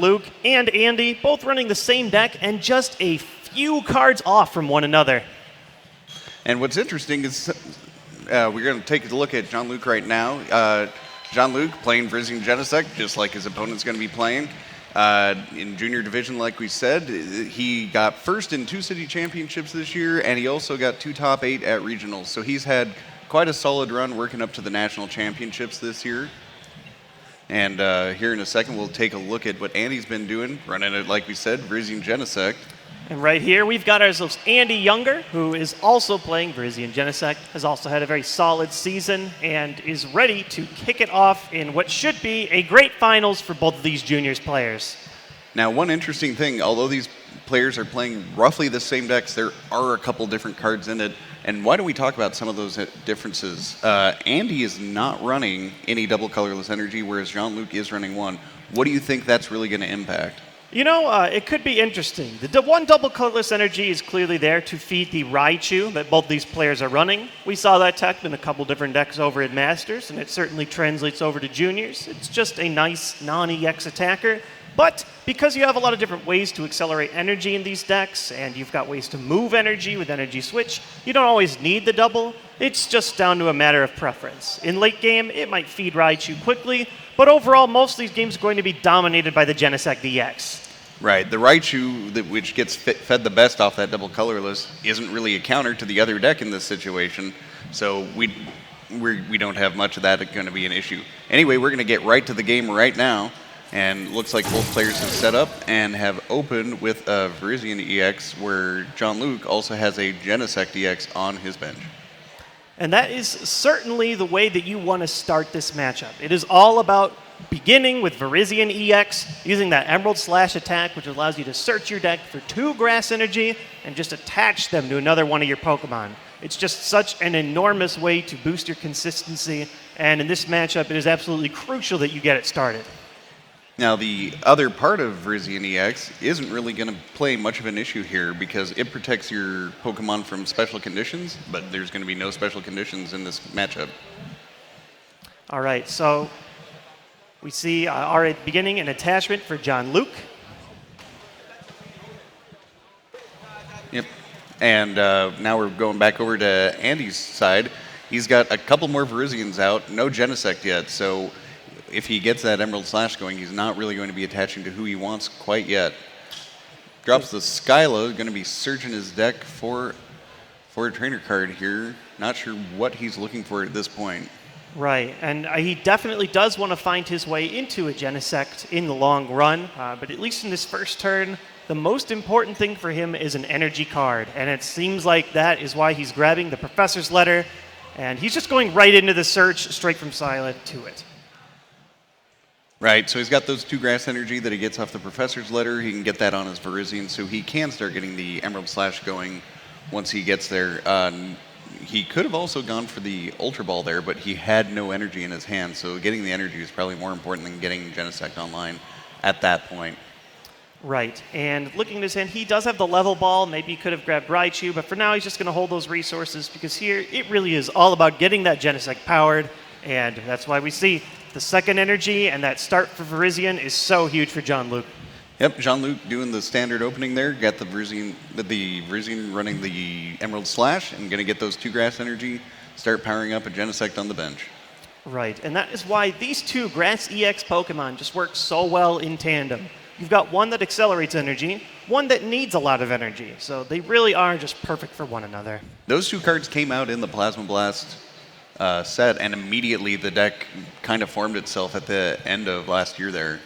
Jon-Luke and Andy, both running the same deck and just a few cards off from one another. And what's interesting is we're going to take a look at Jon-Luke right now. Jon-Luke playing Virizion Genesect, just like his opponent's going to be playing. In junior division, like we said, he got first in 2 city championships this year, and he also got 2 top 8 at regionals. So he's had quite a solid run working up to the national championships this year. And here in a second, we'll take a look at what Andy's been doing, running it, like we said, Virizion Genesect. And right here, we've got ourselves Andy Younger, who is also playing Virizion Genesect, has also had a very solid season, and is ready to kick it off in what should be a great finals for both of these juniors players. Now, one interesting thing, although these players are playing roughly the same decks, there are a couple different cards in it. And why don't we talk about some of those differences? Andy is not running any double colorless energy, whereas Jon-Luke is running one. What do you think that's really going to impact? You know, it could be interesting. The one double colorless energy is clearly there to feed the Raichu that both these players are running. We saw that tech in a couple different decks over at Masters, and it certainly translates over to Juniors. It's just a nice non-EX attacker. But because you have a lot of different ways to accelerate energy in these decks, and you've got ways to move energy with Energy Switch, you don't always need the double. It's just down to a matter of preference. In late game, it might feed Raichu quickly, but overall, most of these games are going to be dominated by the Genesect EX. Right, the Raichu, which gets fed the best off that double colorless, isn't really a counter to the other deck in this situation, so we don't have much of that going to be an issue. Anyway, we're going to get right to the game right now. And looks like both players have set up and have opened with a Virizion EX, where Jon-Luke also has a Genesect EX on his bench. And that is certainly the way that you want to start this matchup. It is all about beginning with Virizion EX, using that Emerald Slash attack, which allows you to search your deck for 2 grass energy and just attach them to another one of your Pokemon. It's just such an enormous way to boost your consistency, and in this matchup, it is absolutely crucial that you get it started. Now, the other part of Virizion EX isn't really going to play much of an issue here because it protects your Pokemon from special conditions, but there's going to be no special conditions in this matchup. All right, so we see already beginning an attachment for Jon-Luke. Yep, and now we're going back over to Andy's side. He's got a couple more Virizions out, no Genesect yet, so if he gets that Emerald Slash going, he's not really going to be attaching to who he wants quite yet. Drops the Skyla, going to be searching his deck for a trainer card here. Not sure what he's looking for at this point. Right, and he definitely does want to find his way into a Genesect in the long run, but at least in this first turn, the most important thing for him is an energy card, and it seems like that is why he's grabbing the Professor's Letter, and he's just going right into the search, straight from Skyla to it. Right, so he's got those 2 grass energy that he gets off the Professor's Letter. He can get that on his Virizion, so he can start getting the Emerald Slash going once he gets there. He could have also gone for the Ultra Ball there, but he had no energy in his hand, so getting the energy is probably more important than getting Genesect online at that point. Right, and looking at his hand, he does have the level ball. Maybe he could have grabbed Raichu, but for now he's just going to hold those resources because here it really is all about getting that Genesect powered, and that's why we see the second energy and that start for Virizion is so huge for Jon-Luke. Yep, Jon-Luke doing the standard opening there, got the Virizion running the Emerald Slash and going to get those 2 grass energy, start powering up a Genesect on the bench. Right, and that is why these 2 Grass EX Pokemon just work so well in tandem. You've got one that accelerates energy, one that needs a lot of energy, so they really are just perfect for one another. Those 2 cards came out in the Plasma Blast set, and immediately the deck kind of formed itself at the end of last year there.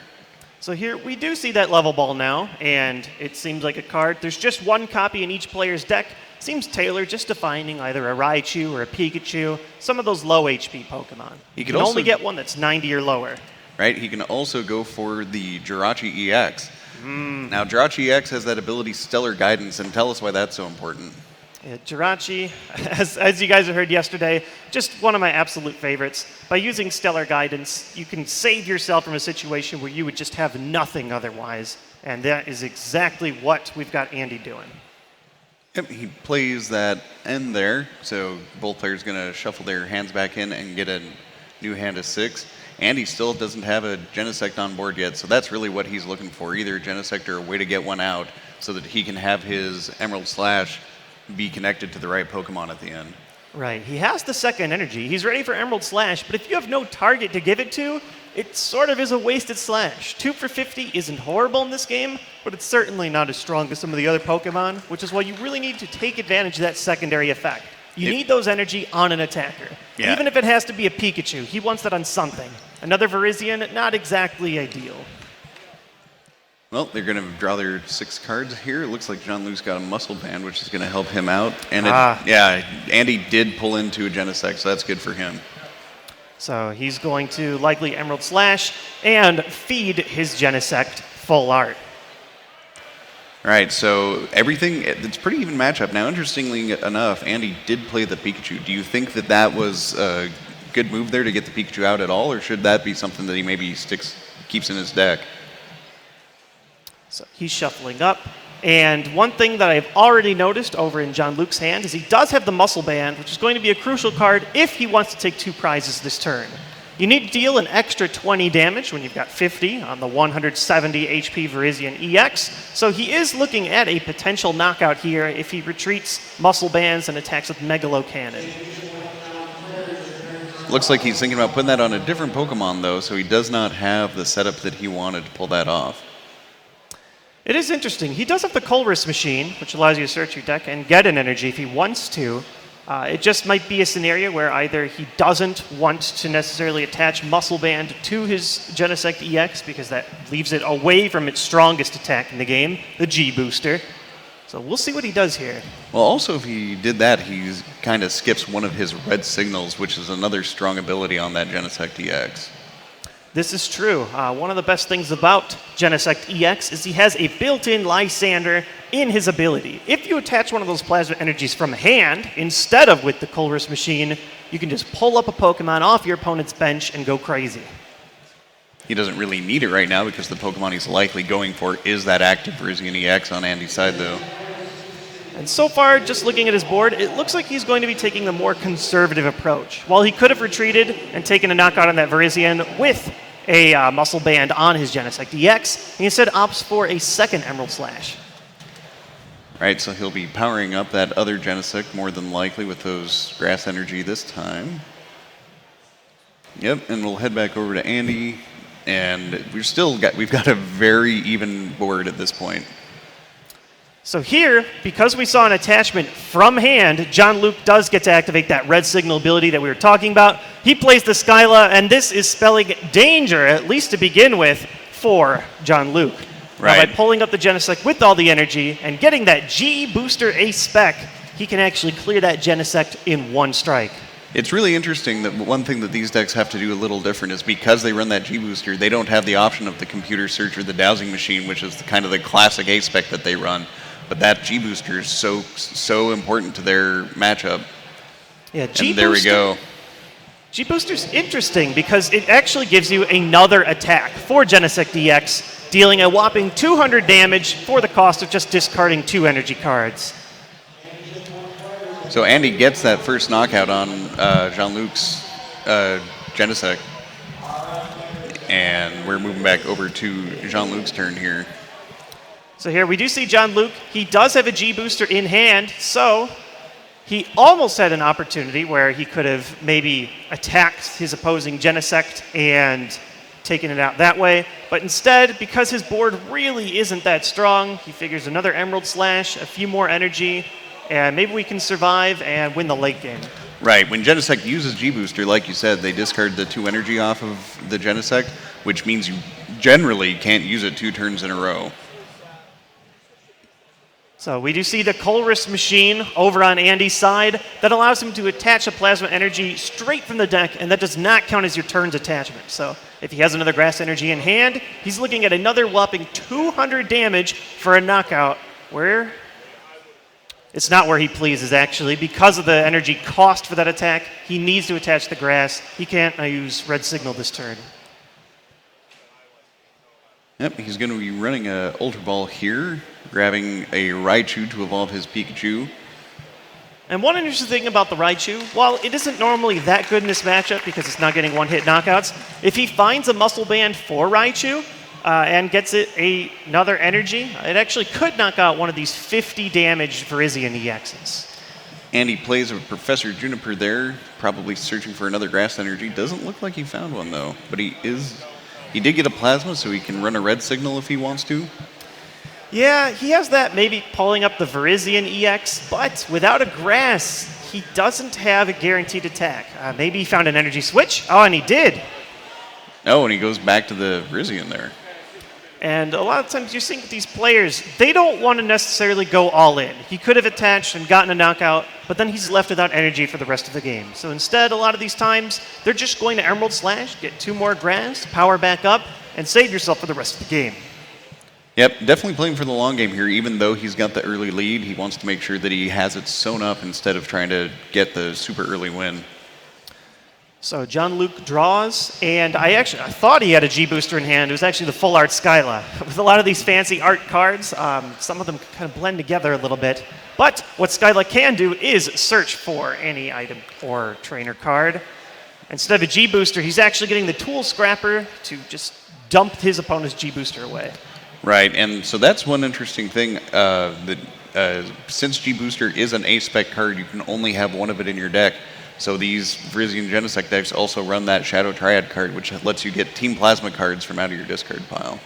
So here we do see that level ball now, and it seems like a card. There's just 1 copy in each player's deck. Seems tailored just to finding either a Raichu or a Pikachu, some of those low HP Pokemon. You can only get one that's 90 or lower. Right, he can also go for the Jirachi EX. Now, Jirachi EX has that ability Stellar Guidance, and tell us why that's so important. Yeah, Jirachi, as you guys have heard yesterday, just one of my absolute favorites. By using Stellar Guidance, you can save yourself from a situation where you would just have nothing otherwise. And that is exactly what we've got Andy doing. Yep, he plays that end there, so both players going to shuffle their hands back in and get a new hand of 6. Andy still doesn't have a Genesect on board yet, so that's really what he's looking for, either a Genesect or a way to get one out so that he can have his Emerald Slash be connected to the right Pokemon at the end. Right. He has the second energy. He's ready for Emerald Slash, but if you have no target to give it to, it sort of is a wasted slash. 2 for 50 isn't horrible in this game, but it's certainly not as strong as some of the other Pokemon, which is why you really need to take advantage of that secondary effect. You need those energy on an attacker. Yeah. Even if it has to be a Pikachu, he wants that on something. Another Virizion, not exactly ideal. Well, they're going to draw their 6 cards here. It looks like Jon-Luke's got a Muscle Band, which is going to help him out. And yeah, Andy did pull into a Genesect, so that's good for him. So he's going to likely Emerald Slash and feed his Genesect full art. All right, so everything, it's a pretty even matchup. Now, interestingly enough, Andy did play the Pikachu. Do you think that that was a good move there to get the Pikachu out at all, or should that be something that he maybe keeps in his deck? So he's shuffling up. And one thing that I've already noticed over in Jon-Luke's hand is he does have the Muscle Band, which is going to be a crucial card if he wants to take 2 prizes this turn. You need to deal an extra 20 damage when you've got 50 on the 170 HP Virizion EX. So he is looking at a potential knockout here if he retreats Muscle Bands and attacks with Megalo Cannon. Looks like he's thinking about putting that on a different Pokemon, though, so he does not have the setup that he wanted to pull that off. It is interesting. He does have the Colress machine, which allows you to search your deck and get an energy if he wants to. It just might be a scenario where either he doesn't want to necessarily attach Muscle Band to his Genesect EX because that leaves it away from its strongest attack in the game, the G-Booster. So we'll see what he does here. Well, also, if he did that, he kind of skips one of his red signals, which is another strong ability on that Genesect EX. This is true. One of the best things about Genesect EX is he has a built-in Lysander in his ability. If you attach one of those plasma energies from hand instead of with the Colress machine, you can just pull up a Pokemon off your opponent's bench and go crazy. He doesn't really need it right now because the Pokemon he's likely going for is that active Virizion EX on Andy's side, though. And so far, just looking at his board, it looks like he's going to be taking the more conservative approach. While he could have retreated and taken a knockout on that Virizion with a Muscle Band on his Genesect EX, he instead opts for a second Emerald Slash. Right, so he'll be powering up that other Genesect more than likely with those Grass Energy this time. Yep, and we'll head back over to Andy, and we've got a very even board at this point. So here, because we saw an attachment from hand, Jon-Luke does get to activate that red signal ability that we were talking about. He plays the Skyla, and this is spelling danger, at least to begin with, for Jon-Luke. Right. Now, by pulling up the Genesect with all the energy and getting that G-Booster Ace spec, he can actually clear that Genesect in one strike. It's really interesting that one thing that these decks have to do a little different is because they run that G-Booster, they don't have the option of the computer search or the dowsing machine, which is kind of the classic Ace spec that they run. But that G-Booster is so important to their matchup. Yeah, G-Booster. And there we go. G-Booster's interesting because it actually gives you another attack for Genesect EX, dealing a whopping 200 damage for the cost of just discarding 2 energy cards. So Andy gets that first knockout on Jon-Luke's Genesect. And we're moving back over to Jon-Luke's turn here. So here we do see Jon-Luke. He does have a G-Booster in hand, so he almost had an opportunity where he could have maybe attacked his opposing Genesect and taken it out that way. But instead, because his board really isn't that strong, he figures another Emerald Slash, a few more energy, and maybe we can survive and win the late game. Right. When Genesect uses G-Booster, like you said, they discard the 2 energy off of the Genesect, which means you generally can't use it 2 turns in a row. So we do see the Colress machine over on Andy's side that allows him to attach a plasma energy straight from the deck, and that does not count as your turn's attachment. So if he has another grass energy in hand, he's looking at another whopping 200 damage for a knockout, where it's not where he pleases, actually. Because of the energy cost for that attack, he needs to attach the grass. He can't use Red Signal this turn. Yep, he's going to be running a Ultra Ball here, grabbing a Raichu to evolve his Pikachu. And one interesting thing about the Raichu, while it isn't normally that good in this matchup because it's not getting one-hit knockouts, if he finds a muscle band for Raichu and gets it another energy, it actually could knock out one of these 50 damage Virizion EXs. And he plays with Professor Juniper there, probably searching for another grass energy. Doesn't look like he found one though, but he did get a plasma, so he can run a red signal if he wants to. Yeah, he has that maybe pulling up the Virizion EX, but without a grass, he doesn't have a guaranteed attack. Maybe he found an energy switch. Oh, and he did. Oh, and he goes back to the Virizion there. And a lot of times you see these players, they don't want to necessarily go all in. He could have attached and gotten a knockout, but then he's left without energy for the rest of the game. So instead, a lot of these times, they're just going to Emerald Slash, get 2 more grass, power back up, and save yourself for the rest of the game. Yep, definitely playing for the long game here. Even though he's got the early lead, he wants to make sure that he has it sewn up instead of trying to get the super early win. So Jon-Luke draws, and I thought he had a G-Booster in hand. It was actually the Full Art Skyla. With a lot of these fancy art cards, some of them kind of blend together a little bit. But what Skyla can do is search for any item or trainer card. Instead of a G-Booster, he's actually getting the Tool Scrapper to just dump his opponent's G-Booster away. Right, and so that's one interesting thing. Since G-Booster is an A-Spec card, you can only have one of it in your deck. So these Virizion Genesect decks also run that Shadow Triad card, which lets you get Team Plasma cards from out of your discard pile.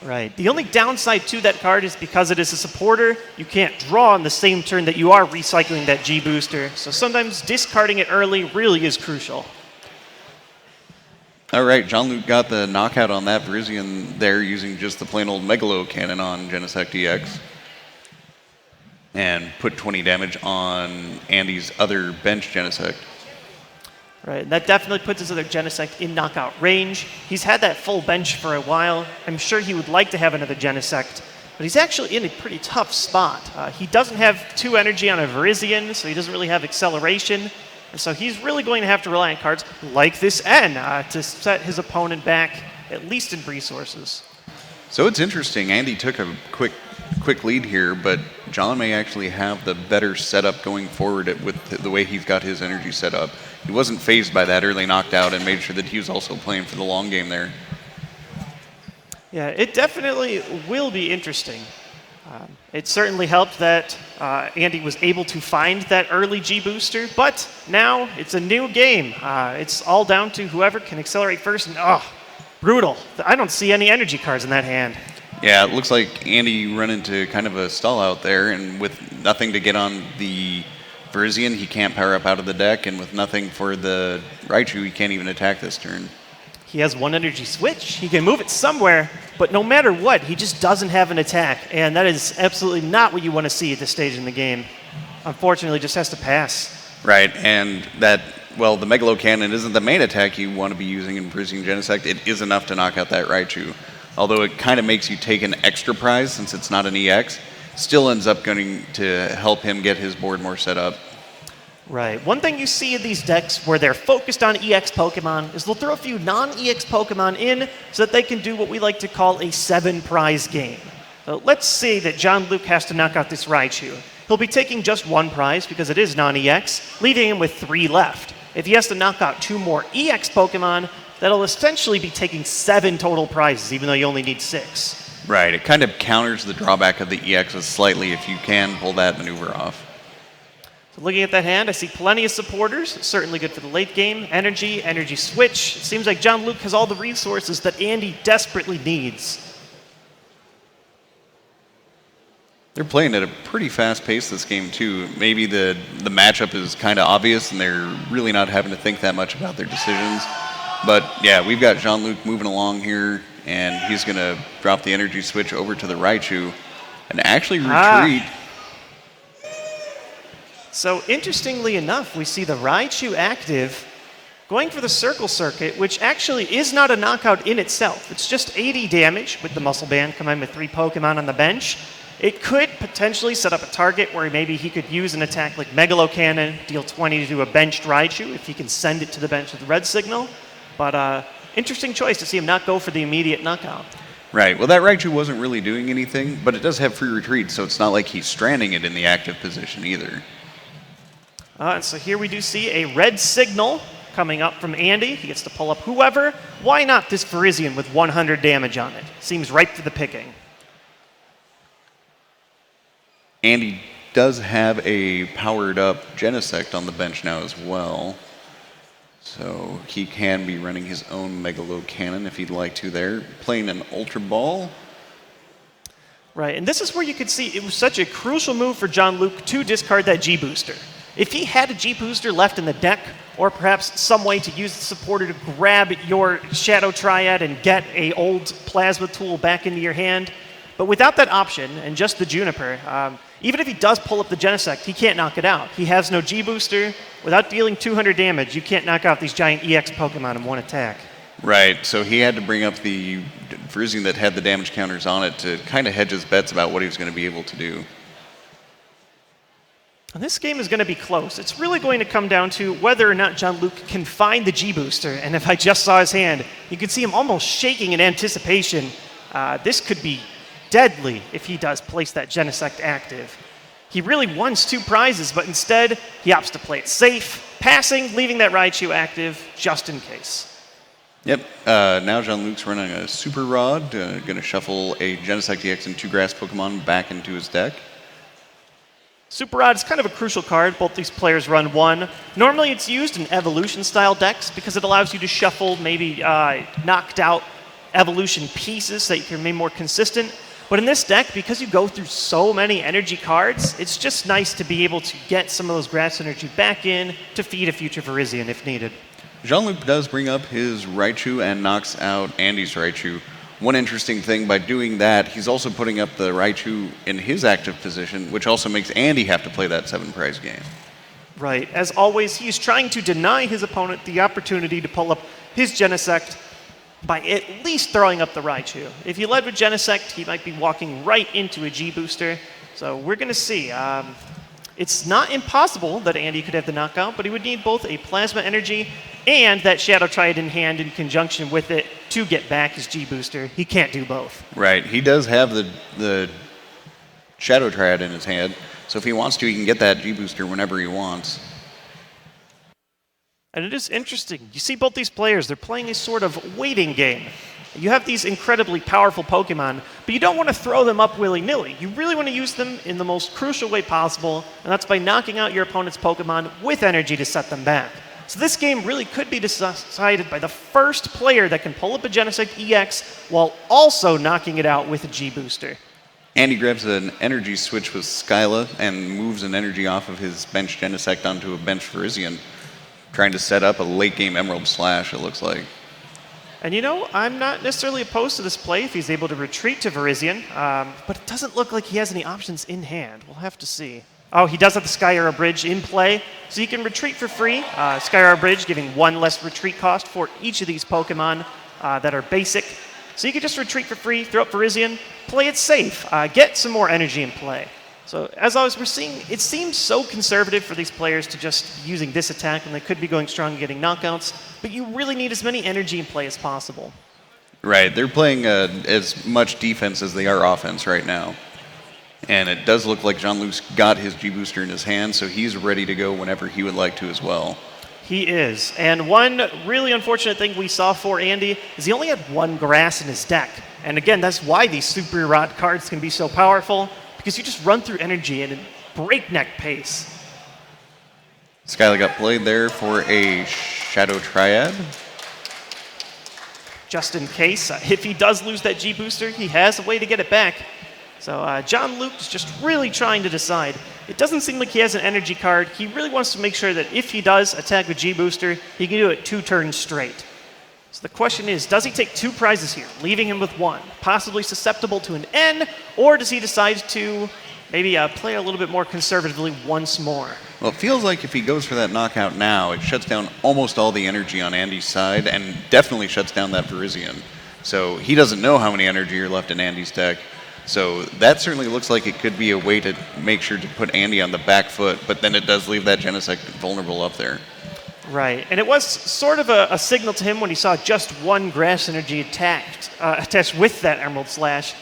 Right. The only downside to that card is because it is a supporter, you can't draw on the same turn that you are recycling that G-Booster. So sometimes discarding it early really is crucial. All right, Jon-Luke got the knockout on that Virizion there using just the plain old Megalo Cannon on Genesect EX. And put 20 damage on Andy's other bench Genesect. Right, and that definitely puts his other Genesect in knockout range. He's had that full bench for a while. I'm sure he would like to have another Genesect, but he's actually in a pretty tough spot. He doesn't have 2 energy on a Virizion, so he doesn't really have acceleration. And so he's really going to have to rely on cards like this N to set his opponent back, at least in resources. So it's interesting. Andy took a quick lead here, but John may actually have the better setup going forward with the way he's got his energy set up. He wasn't phased by that early knockdown and made sure that he was also playing for the long game there. Yeah, it definitely will be interesting. It certainly helped that Andy was able to find that early G-Booster, but now it's a new game. It's all down to whoever can accelerate first, and brutal. I don't see any energy cards in that hand. Yeah, it looks like Andy run into kind of a stall out there, and with nothing to get on the Virizion, he can't power up out of the deck, and with nothing for the Raichu, he can't even attack this turn. He has 1 energy switch. He can move it somewhere, but no matter what, he just doesn't have an attack, and that is absolutely not what you want to see at this stage in the game. Unfortunately, just has to pass. Right, and the Megalo Cannon isn't the main attack you want to be using in Virizion Genesect. It is enough to knock out that Raichu. Although it kind of makes you take an extra prize since it's not an EX, still ends up going to help him get his board more set up. Right. One thing you see in these decks where they're focused on EX Pokemon is they'll throw a few non-EX Pokemon in so that they can do what we like to call a 7-prize game. So let's say that Jon-Luke has to knock out this Raichu. He'll be taking just 1 prize because it is non-EX, leaving him with 3 left. If he has to knock out 2 more EX Pokemon, that'll essentially be taking 7 total prizes, even though you only need 6. Right. It kind of counters the drawback of the EXs slightly if you can pull that maneuver off. So looking at that hand, I see plenty of supporters. Certainly good for the late game. Energy switch. It seems like Jon-Luke has all the resources that Andy desperately needs. They're playing at a pretty fast pace this game, too. Maybe the matchup is kind of obvious, and they're really not having to think that much about their decisions. But, yeah, we've got Jon-Luke moving along here, and he's going to drop the energy switch over to the Raichu and actually retreat. So, interestingly enough, we see the Raichu active going for the Circle Circuit, which actually is not a knockout in itself. It's just 80 damage with the Muscle Band combined with 3 Pokemon on the bench. It could potentially set up a target where maybe he could use an attack like Megalo Cannon, deal 20 to a benched Raichu if he can send it to the bench with the red signal. But interesting choice to see him not go for the immediate knockout. Right. Well, that Raichu wasn't really doing anything, but it does have free retreat, so it's not like he's stranding it in the active position either. And so here we do see a red signal coming up from Andy. He gets to pull up whoever. Why not this Virizion with 100 damage on it? Seems ripe for the picking. Andy does have a powered up Genesect on the bench now as well. So he can be running his own Megalo Cannon if he'd like to there. Playing an Ultra Ball. Right, and this is where you could see it was such a crucial move for Jon-Luke to discard that G-Booster. If he had a G-Booster left in the deck, or perhaps some way to use the supporter to grab your Shadow Triad and get a old Plasma tool back into your hand, but without that option and just the Juniper, even if he does pull up the Genesect, he can't knock it out. He has no G-Booster. Without dealing 200 damage, you can't knock out these giant EX Pokemon in one attack. Right, so he had to bring up the Virizion that had the damage counters on it to kind of hedge his bets about what he was going to be able to do. And this game is going to be close. It's really going to come down to whether or not Jon-Luke can find the G-Booster. And if I just saw his hand, you can see him almost shaking in anticipation. This could be deadly if he does place that Genesect active. He really wants 2 prizes, but instead he opts to play it safe, passing, leaving that Raichu active just in case. Yep, now Jon-Luke's running a Super Rod, going to shuffle a Genesect EX and 2 Grass Pokemon back into his deck. Super Rod is kind of a crucial card. Both these players run 1. Normally it's used in evolution-style decks because it allows you to shuffle maybe knocked out evolution pieces so that you can remain more consistent. But in this deck, because you go through so many energy cards, it's just nice to be able to get some of those grass energy back in to feed a future Virizion if needed. Jon-Luke does bring up his Raichu and knocks out Andy's Raichu. One interesting thing, by doing that, he's also putting up the Raichu in his active position, which also makes Andy have to play that 7-prize game. Right. As always, he's trying to deny his opponent the opportunity to pull up his Genesect by at least throwing up the Raichu. If he led with Genesect, he might be walking right into a G-Booster. So we're going to see. It's not impossible that Andy could have the knockout, but he would need both a Plasma Energy and that Shadow Triad in hand in conjunction with it to get back his G-Booster. He can't do both. Right. He does have the Shadow Triad in his hand, so if he wants to, he can get that G-Booster whenever he wants. And it is interesting. You see both these players, they're playing a sort of waiting game. You have these incredibly powerful Pokemon, but you don't want to throw them up willy-nilly. You really want to use them in the most crucial way possible, and that's by knocking out your opponent's Pokemon with energy to set them back. So this game really could be decided by the first player that can pull up a Genesect EX while also knocking it out with a G-Booster. Andy grabs an energy switch with Skyla and moves an energy off of his bench Genesect onto a bench Virizion, trying to set up a late-game Emerald Slash, it looks like. And you know, I'm not necessarily opposed to this play if he's able to retreat to Virizion, but it doesn't look like he has any options in hand. We'll have to see. Oh, he does have the Sky Arrow Bridge in play, so you can retreat for free. Sky Arrow Bridge giving 1 less retreat cost for each of these Pokemon that are basic. So you can just retreat for free, throw up Virizion, play it safe, get some more energy in play. So as always, we're seeing, it seems so conservative for these players to just using this attack when they could be going strong and getting knockouts, but you really need as many energy in play as possible. Right, they're playing as much defense as they are offense right now. And it does look like Jon-Luke's got his G-Booster in his hand, so he's ready to go whenever he would like to as well. He is. And one really unfortunate thing we saw for Andy is he only had 1 grass in his deck. And again, that's why these Super Rod cards can be so powerful, because you just run through energy at a breakneck pace. Skyla got played there for a Shadow Triad. Just in case, if he does lose that G-Booster, he has a way to get it back. So Jon-Luke is just really trying to decide. It doesn't seem like he has an energy card. He really wants to make sure that if he does attack with G-Booster, he can do it 2 turns straight. So the question is, does he take 2 prizes here, leaving him with 1, possibly susceptible to an N, or does he decide to maybe play a little bit more conservatively once more? Well, it feels like if he goes for that knockout now, it shuts down almost all the energy on Andy's side, and definitely shuts down that Virizion. So he doesn't know how many energy are left in Andy's deck. So that certainly looks like it could be a way to make sure to put Andy on the back foot, but then it does leave that Genesect vulnerable up there. Right, and it was sort of a signal to him when he saw just 1 grass energy attached with that Emerald Slash,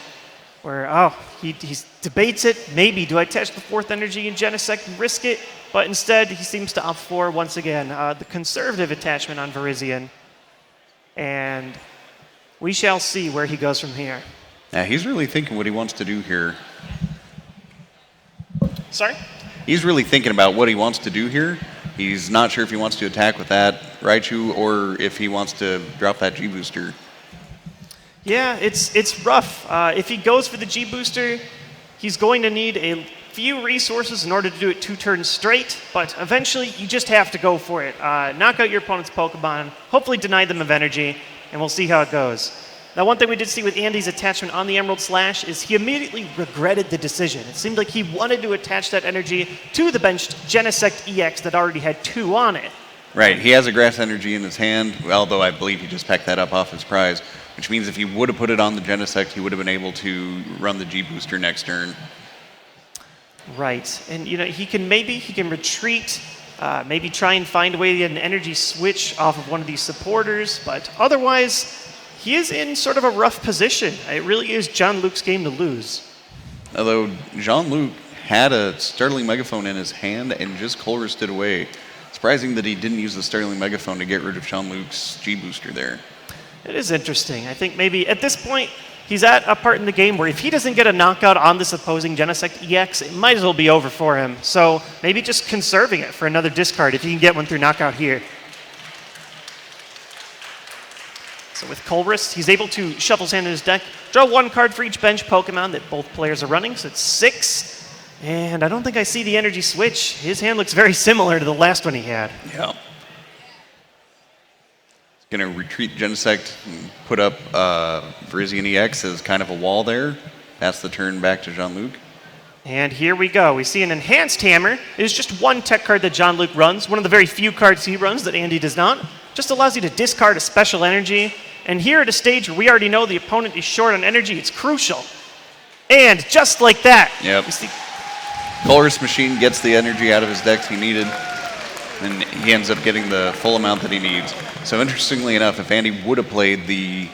where, he debates it. Maybe, do I attach the 4th energy in Genesect and risk it? but instead he seems to opt for, once again, the conservative attachment on Virizion. And we shall see where he goes from here. Yeah, he's really thinking what he wants to do here. Sorry? He's really thinking about what he wants to do here. He's not sure if he wants to attack with that Raichu or if he wants to drop that G-Booster. Yeah, it's rough. If he goes for the G-Booster, he's going to need a few resources in order to do it 2 turns straight, but eventually you just have to go for it. Knock out your opponent's Pokemon, hopefully deny them of energy, and we'll see how it goes. Now, one thing we did see with Andy's attachment on the Emerald Slash is he immediately regretted the decision. It seemed like he wanted to attach that energy to the benched Genesect EX that already had 2 on it. Right, he has a Grass Energy in his hand, although I believe he just picked that up off his prize, which means if he would have put it on the Genesect, he would have been able to run the G-Booster next turn. Right, and he can retreat, maybe try and find a way to get an energy switch off of one of these supporters, but otherwise, he is in sort of a rough position. It really is Jon-Luke's game to lose. Although Jon-Luke had a Startling Megaphone in his hand and just Colressed it away. Surprising that he didn't use the Startling Megaphone to get rid of Jon-Luke's G-Booster there. It is interesting. I think maybe at this point, he's at a part in the game where if he doesn't get a knockout on this opposing Genesect EX, it might as well be over for him. So maybe just conserving it for another discard if he can get one through knockout here. So with Colress, he's able to shuffle his hand in his deck, draw 1 card for each bench Pokemon that both players are running, so it's 6. And I don't think I see the energy switch. His hand looks very similar to the last one he had. Yeah. He's going to retreat Genesect and put up Virizion EX as kind of a wall there. Pass the turn back to Jon-Luke. And here we go. We see an Enhanced Hammer. It is just 1 tech card that Jon-Luke runs, one of the very few cards he runs that Andy does not. Just allows you to discard a special energy. And here at a stage where we already know the opponent is short on energy, it's crucial. And just like that, yep. we see Colress Machine gets the energy out of his decks he needed, and he ends up getting the full amount that he needs. So interestingly enough, if Andy would have played the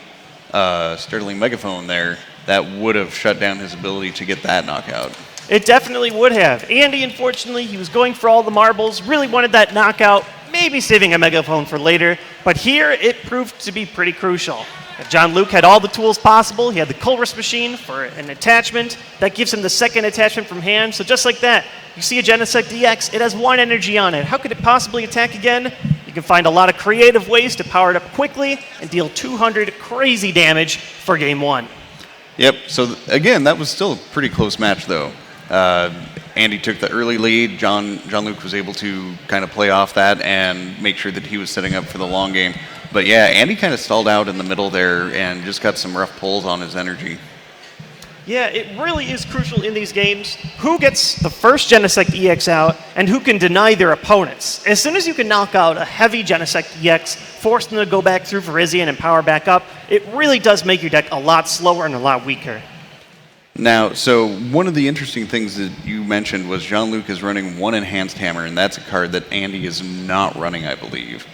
Startling Megaphone there, that would have shut down his ability to get that knockout. It definitely would have. Andy, unfortunately, he was going for all the marbles, really wanted that knockout, maybe saving a Megaphone for later, but here it proved to be pretty crucial. Jon-Luke had all the tools possible. He had the Colress Machine for an attachment. That gives him the second attachment from hand. So just like that, you see a Genesect EX, it has 1 energy on it. How could it possibly attack again? You can find a lot of creative ways to power it up quickly and deal 200 crazy damage for game 1. Yep, so again, that was still a pretty close match though. Andy took the early lead. Jon-Luke was able to kind of play off that and make sure that he was setting up for the long game. But yeah, Andy kind of stalled out in the middle there and just got some rough pulls on his energy. Yeah, it really is crucial in these games who gets the first Genesect EX out and who can deny their opponents. As soon as you can knock out a heavy Genesect EX, force them to go back through Virizion and power back up, it really does make your deck a lot slower and a lot weaker. Now, so one of the interesting things that you mentioned was Jon-Luke is running 1 Enhanced Hammer, and that's a card that Andy is not running, I believe.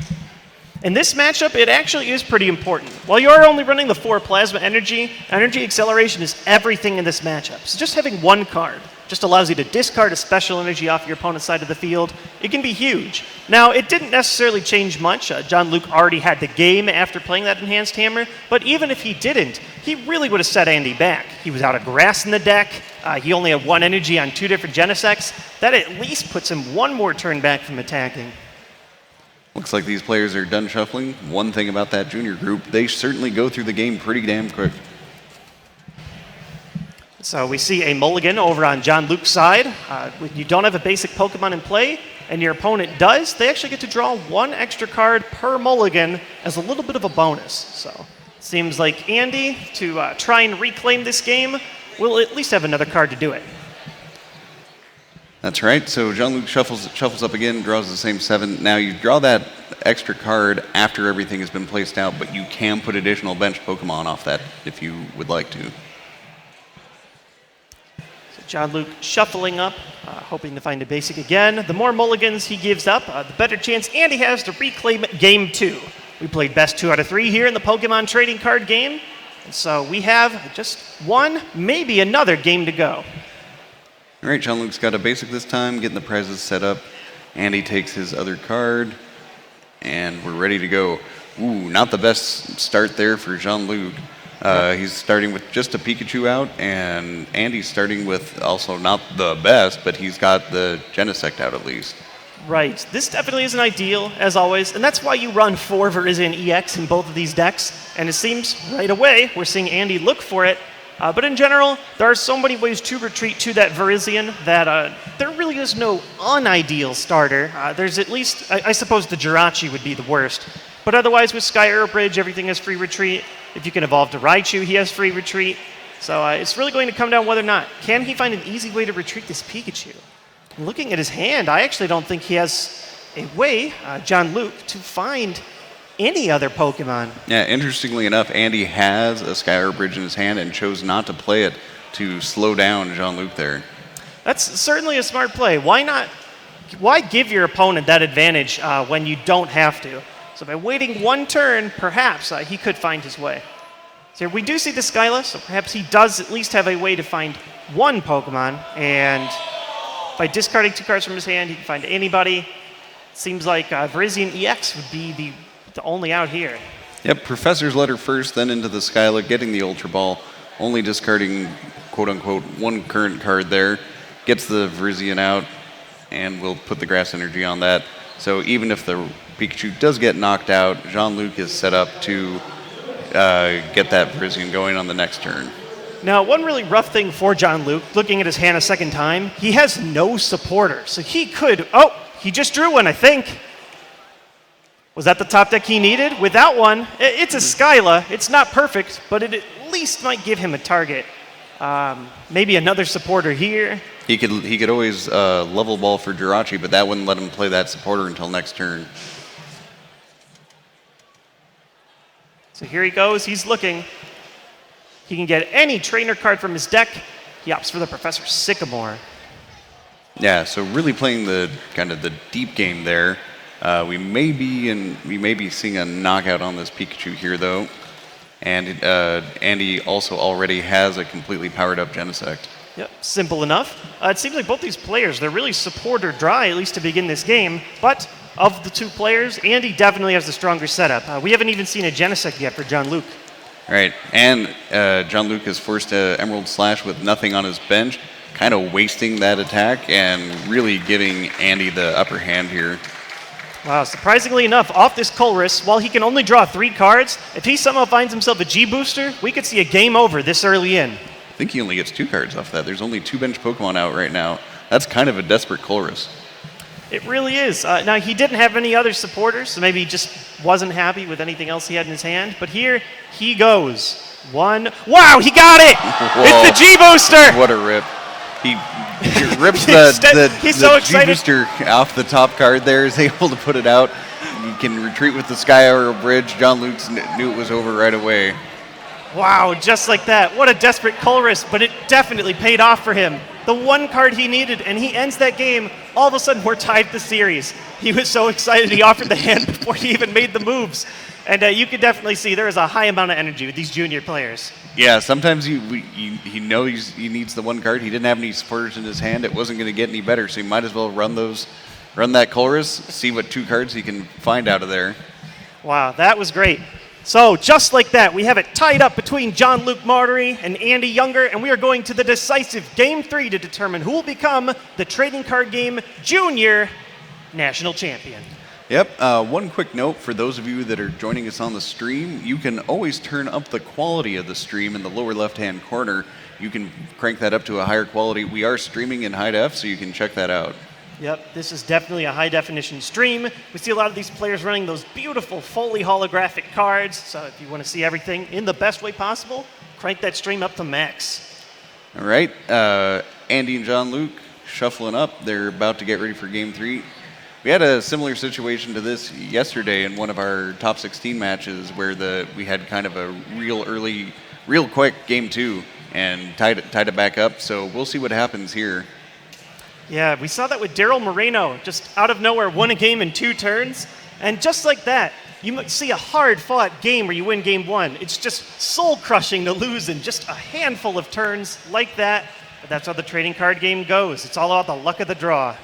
In this matchup, it actually is pretty important. While you're only running the 4 Plasma Energy, Energy Acceleration is everything in this matchup. So just having 1 card just allows you to discard a special energy off your opponent's side of the field. It can be huge. Now, it didn't necessarily change much. Jon-Luke already had the game after playing that Enhanced Hammer, but even if he didn't, he really would have set Andy back. He was out of grass in the deck. He only had 1 energy on 2 different Genesects. That at least puts him 1 more turn back from attacking. Looks like these players are done shuffling. One thing about that junior group, they certainly go through the game pretty damn quick. So we see a mulligan over on Jon-Luke's side. When you don't have a basic Pokemon in play, and your opponent does, they actually get to draw 1 extra card per mulligan as a little bit of a bonus. So it seems like Andy, to try and reclaim this game, will at least have another card to do it. That's right. So Jon-Luke shuffles up again, draws the same 7. Now you draw that extra card after everything has been placed out, but you can put additional bench Pokemon off that if you would like to. Jon-Luke shuffling up, hoping to find a basic again. The more mulligans he gives up, the better chance Andy has to reclaim game 2. We played best 2 out of 3 here in the Pokemon trading card game. And so we have just 1, maybe another game to go. All right, Jon-Luke's got a basic this time, getting the prizes set up. Andy takes his other card, and we're ready to go. Ooh, not the best start there for Jon-Luke. He's starting with just a Pikachu out, and Andy's starting with also not the best, but he's got the Genesect out at least. Right. This definitely isn't ideal, as always, and that's why you run 4 Virizion EX in both of these decks, and it seems right away we're seeing Andy look for it. But in general, there are so many ways to retreat to that Virizion that there really is no unideal starter. There's at least, I suppose the Jirachi would be the worst. But otherwise, with Sky Arrow Bridge, everything has free retreat. If you can evolve to Raichu, he has free retreat. So it's really going to come down whether or not, can he find an easy way to retreat this Pikachu? Looking at his hand, I actually don't think he has a way, Jon-Luke, to find any other Pokemon. Yeah, interestingly enough, Andy has a Sky Arrow Bridge in his hand and chose not to play it to slow down Jon-Luke there. That's certainly a smart play. Why give your opponent that advantage when you don't have to? So by waiting 1 turn, perhaps he could find his way. So we do see the Skyla, so perhaps he does at least have a way to find 1 Pokemon, and by discarding 2 cards from his hand, he can find anybody. Seems like Virizion EX would be the only out here. Yep, Professor's Letter first, then into the Skyla, getting the Ultra Ball, only discarding quote-unquote 1 current card there, gets the Virizion out, and we'll put the Grass Energy on that. So even if the Pikachu does get knocked out, Jon-Luke is set up to get that Virizion going on the next turn. Now, one really rough thing for Jon-Luke, looking at his hand a second time, he has no supporter. So he could, he just drew one, I think. Was that the top deck he needed? Without one, it's a Skyla. It's not perfect, but it at least might give him a target. Maybe another supporter here. He could always level ball for Jirachi, but that wouldn't let him play that supporter until next turn. So here he goes. He's looking. He can get any trainer card from his deck. He opts for the Professor Sycamore. Yeah, so really playing the kind of the deep game there. We may be seeing a knockout on this Pikachu here though, and Andy also already has a completely powered up Genesect. Yep, simple enough. It seems like both these players, they're really support or dry, at least to begin this game, but of the 2 players, Andy definitely has the stronger setup. We haven't even seen a Genesect yet for Jon-Luke. Right, and Jon-Luke is forced to Emerald Slash with nothing on his bench, kind of wasting that attack and really giving Andy the upper hand here. Wow, surprisingly enough, off this Colress, while he can only draw 3 cards, if he somehow finds himself a G-Booster, we could see a game over this early in. I think he only gets 2 cards off that. There's only 2 bench Pokemon out right now. That's kind of a desperate Colress. It really is. Now, he didn't have any other supporters, so maybe he just wasn't happy with anything else he had in his hand. But here he goes. 1. Wow, he got it! Whoa. It's the G-Booster! What a rip. He rips the G-Booster off the top card there, is able to put it out. He can retreat with the Sky Arrow Bridge. Jon-Luke knew it was over right away. Wow, just like that. What a desperate Colress, but it definitely paid off for him. The 1 card he needed, and he ends that game. All of a sudden, we're tied the series. He was so excited he offered the hand before he even made the moves. And you can definitely see there is a high amount of energy with these junior players. Yeah, sometimes he knows he needs the 1 card. He didn't have any supporters in his hand. It wasn't going to get any better, so he might as well run that Colress, see what 2 cards he can find out of there. Wow, that was great. So just like that, we have it tied up between Jon-Luke Modory and Andy Younger, and we are going to the decisive Game 3 to determine who will become the trading card game junior national champion. Yep, 1 quick note for those of you that are joining us on the stream, you can always turn up the quality of the stream in the lower left-hand corner. You can crank that up to a higher quality. We are streaming in high def, so you can check that out. Yep, this is definitely a high-definition stream. We see a lot of these players running those beautiful, fully holographic cards, so if you want to see everything in the best way possible, crank that stream up to max. All right, Andy and Jon-Luke shuffling up. They're about to get ready for Game 3. We had a similar situation to this yesterday in one of our top 16 matches where we had kind of a real quick Game 2 and tied it back up, so we'll see what happens here. Yeah, we saw that with Daryl Moreno, just out of nowhere, won a game in 2 turns. And just like that, you might see a hard-fought game where you win Game 1. It's just soul-crushing to lose in just a handful of turns like that. But that's how the trading card game goes. It's all about the luck of the draw.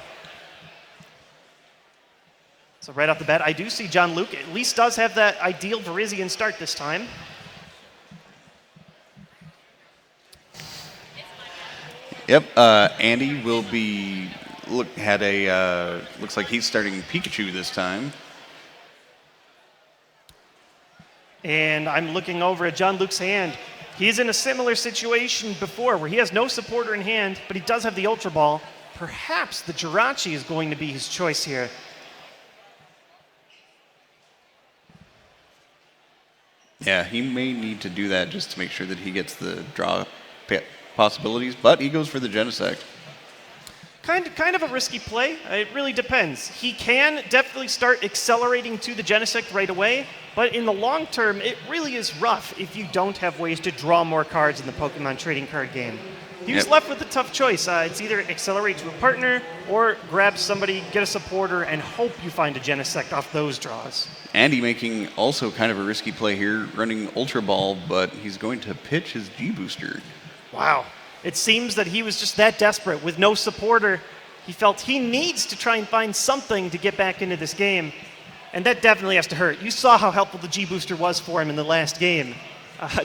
So right off the bat, I do see Jon-Luke at least does have that ideal Virizion start this time. Yep, Andy will be, looks like he's starting Pikachu this time. And I'm looking over at Jon-Luke's hand. He's in a similar situation before where he has no supporter in hand, but he does have the Ultra Ball. Perhaps the Jirachi is going to be his choice here. Yeah, he may need to do that just to make sure that he gets the draw possibilities, but he goes for the Genesect. Kind of a risky play. It really depends. He can definitely start accelerating to the Genesect right away, but in the long term, it really is rough if you don't have ways to draw more cards in the Pokemon trading card game. He was left with a tough choice. It's either accelerate to a partner or grab somebody, get a supporter, and hope you find a Genesect off those draws. Andy making also kind of a risky play here, running Ultra Ball, but he's going to pitch his G-Booster. Wow. It seems that he was just that desperate. With no supporter, he felt he needs to try and find something to get back into this game. And that definitely has to hurt. You saw how helpful the G-Booster was for him in the last game.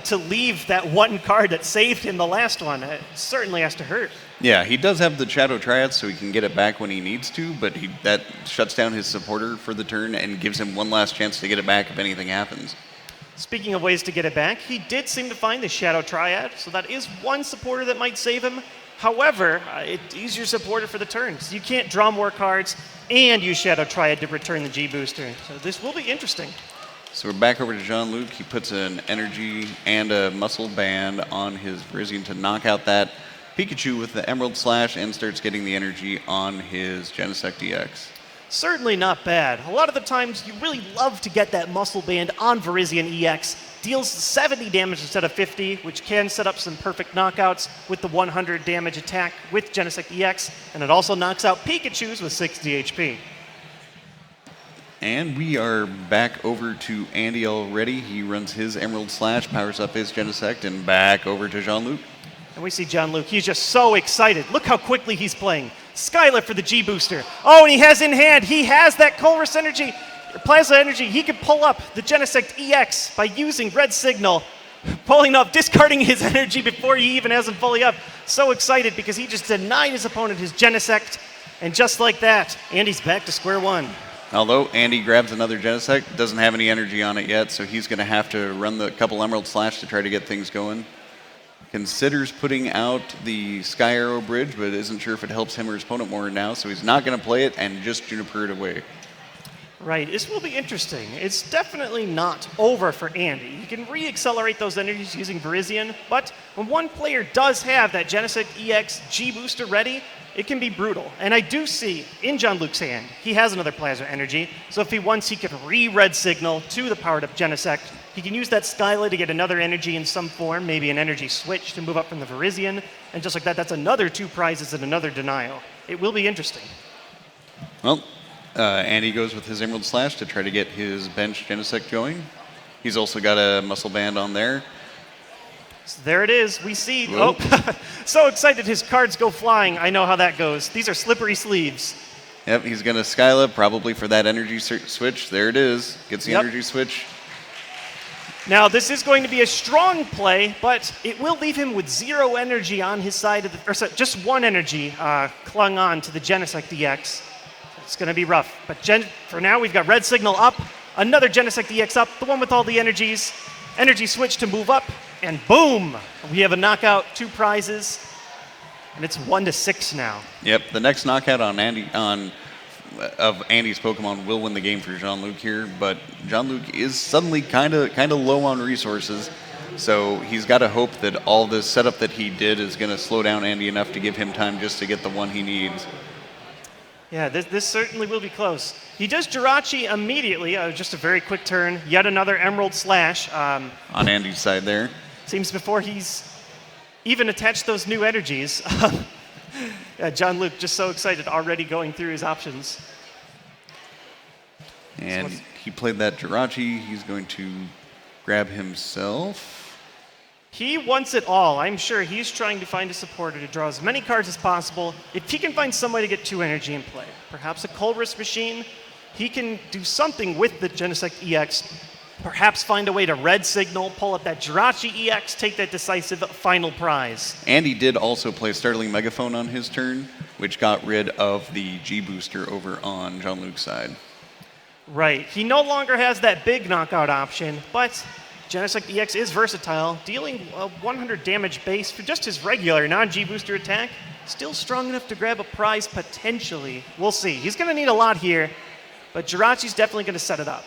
To leave that one card that saved him the last one, it certainly has to hurt. Yeah, he does have the Shadow Triad, so he can get it back when he needs to, but that shuts down his supporter for the turn and gives him one last chance to get it back if anything happens. Speaking of ways to get it back, he did seem to find the Shadow Triad, so that is one supporter that might save him. However, he's your supporter for the turn, so you can't draw more cards and use Shadow Triad to return the G-Booster. So this will be interesting. So we're back over to Jon-Luke. He puts an energy and a muscle band on his Virizion to knock out that Pikachu with the Emerald Slash and starts getting the energy on his Genesect EX. Certainly not bad. A lot of the times you really love to get that muscle band on Virizion EX. Deals 70 damage instead of 50, which can set up some perfect knockouts with the 100 damage attack with Genesect EX, and it also knocks out Pikachus with 60 HP. And we are back over to Andy already. He runs his Emerald Slash, powers up his Genesect, and back over to Jon-Luke. And we see Jon-Luke. He's just so excited. Look how quickly he's playing. Skylar for the G-Booster. Oh, and he has in hand. He has that Colress energy, Plasma energy. He can pull up the Genesect EX by using Red Signal. Pulling up, discarding his energy before he even has him fully up. So excited because he just denied his opponent his Genesect. And just like that, Andy's back to square one. Although Andy grabs another Genesect, doesn't have any energy on it yet, so he's going to have to run the couple Emerald Slash to try to get things going. Considers putting out the Sky Arrow Bridge, but isn't sure if it helps him or his opponent more now, so he's not going to play it and just Juniper it away. Right, this will be interesting. It's definitely not over for Andy. You can re-accelerate those energies using Virizion, but when one player does have that Genesect EX G-Booster ready, it can be brutal. And I do see in Jon-Luke's hand, he has another Plasma energy, so if he wants, he can re-Red Signal to the powered up Genesect. He can use that Skyla to get another energy in some form, maybe an energy switch to move up from the Virizion, and just like that, that's another 2 prizes and another denial. It will be interesting. Well, Andy goes with his Emerald Slash to try to get his bench Genesect going. He's also got a Muscle Band on there. So there it is. We see. Whoa. Oh, so excited his cards go flying. I know how that goes. These are slippery sleeves. Yep, he's going to Skyla probably for that energy switch. There it is. Gets the energy switch. Now, this is going to be a strong play, but it will leave him with 0 energy on his side of the, or sorry, just 1 energy clung on to the Genesect EX. It's going to be rough. But for now, we've got Red Signal up, another Genesect EX up, the one with all the energies, energy switch to move up, and boom! We have a knockout, 2 prizes, and it's 1-6 now. Yep, the next knockout on of Andy's Pokemon will win the game for Jon-Luke here, but Jon-Luke is suddenly kind of low on resources, so he's got to hope that all this setup that he did is going to slow down Andy enough to give him time just to get the one he needs. Yeah, this certainly will be close. He does Jirachi immediately, just a very quick turn, yet another Emerald Slash. On Andy's side there. Seems before he's even attached those new energies. Jon-Luke just so excited, already going through his options. And he played that Jirachi. He's going to grab himself. He wants it all. I'm sure he's trying to find a supporter to draw as many cards as possible. If he can find some way to get 2 energy in play, perhaps a Colress machine, he can do something with the Genesect EX, perhaps find a way to red signal, pull up that Jirachi EX, take that decisive final prize. And he did also play Startling Megaphone on his turn, which got rid of the G booster over on Jon-Luke's side. Right. He no longer has that big knockout option, but Genesect EX is versatile, dealing 100 damage base for just his regular non-G booster attack. Still strong enough to grab a prize potentially. We'll see. He's going to need a lot here, but Jirachi's definitely going to set it up.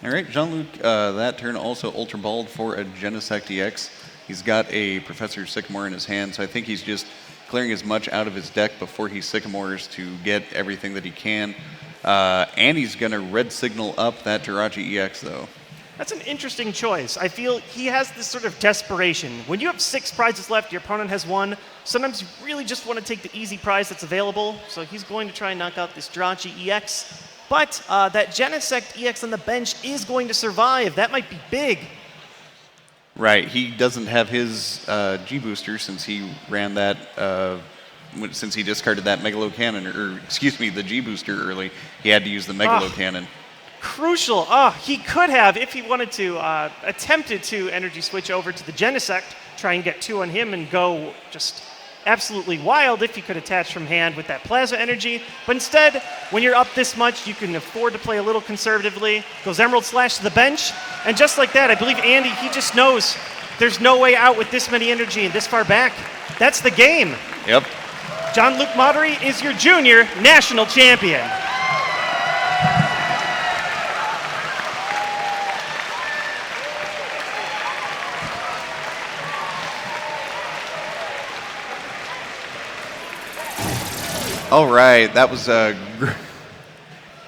All right, Jon-Luke, that turn also Ultra Balled for a Genesect EX. He's got a Professor Sycamore in his hand, so I think he's just clearing as much out of his deck before he Sycamores to get everything that he can. And he's going to red signal up that Jirachi EX, though. That's an interesting choice. I feel he has this sort of desperation. When you have 6 prizes left, your opponent has 1. Sometimes you really just want to take the easy prize that's available, so he's going to try and knock out this Jirachi EX. But that Genesect EX on the bench is going to survive. That might be big. Right, he doesn't have his G booster since he ran that, since he discarded that Megalo Cannon, or excuse me, the G booster early. He had to use the Megalo Cannon. Crucial. He could have, if he wanted to, attempted to energy switch over to the Genesect, try and get 2 on him and go just absolutely wild if he could attach from hand with that Plasma Energy. But instead, when you're up this much, you can afford to play a little conservatively. Goes Emerald Slash to the bench, and just like that, I believe Andy, he just knows there's no way out with this many energy and this far back. That's the game. Yep. Jon-Luke Modory is your junior national champion. All right, that was a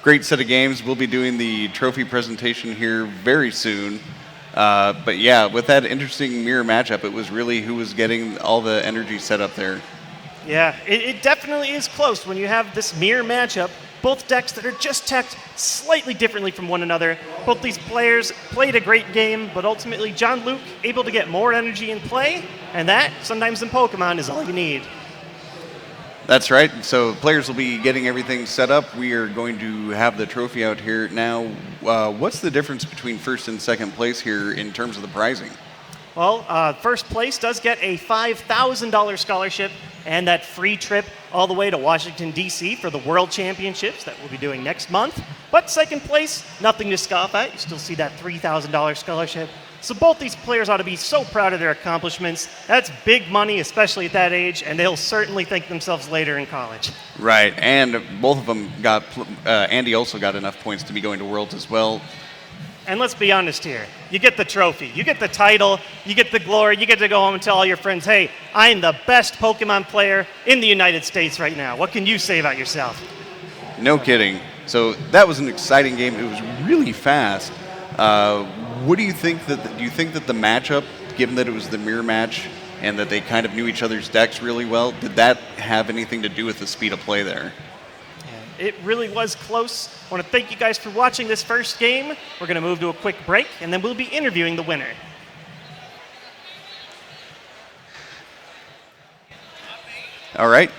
great set of games. We'll be doing the trophy presentation here very soon. But yeah, with that interesting mirror matchup, it was really who was getting all the energy set up there. Yeah, it definitely is close when you have this mirror matchup. Both decks that are just teched slightly differently from one another. Both these players played a great game, but ultimately Jon-Luke able to get more energy in play, and that, sometimes in Pokemon, is all you need. That's right. So players will be getting everything set up. We are going to have the trophy out here now. What's the difference between first and second place here in terms of the pricing? Well, first place does get a $5,000 scholarship and that free trip all the way to Washington, D.C. for the World Championships that we'll be doing next month. But second place, nothing to scoff at. You still see that $3,000 scholarship. So both these players ought to be so proud of their accomplishments. That's big money, especially at that age, and they'll certainly thank themselves later in college. Right, and both of them got, Andy also got enough points to be going to Worlds as well. And let's be honest here. You get the trophy, you get the title, you get the glory, you get to go home and tell all your friends, hey, I'm the best Pokemon player in the United States right now. What can you say about yourself? No kidding. So that was an exciting game. It was really fast. What do you think that the matchup, given that it was the mirror match and that they kind of knew each other's decks really well, did that have anything to do with the speed of play there? It really was close. I want to thank you guys for watching this first game. We're going to move to a quick break, and then we'll be interviewing the winner. All right.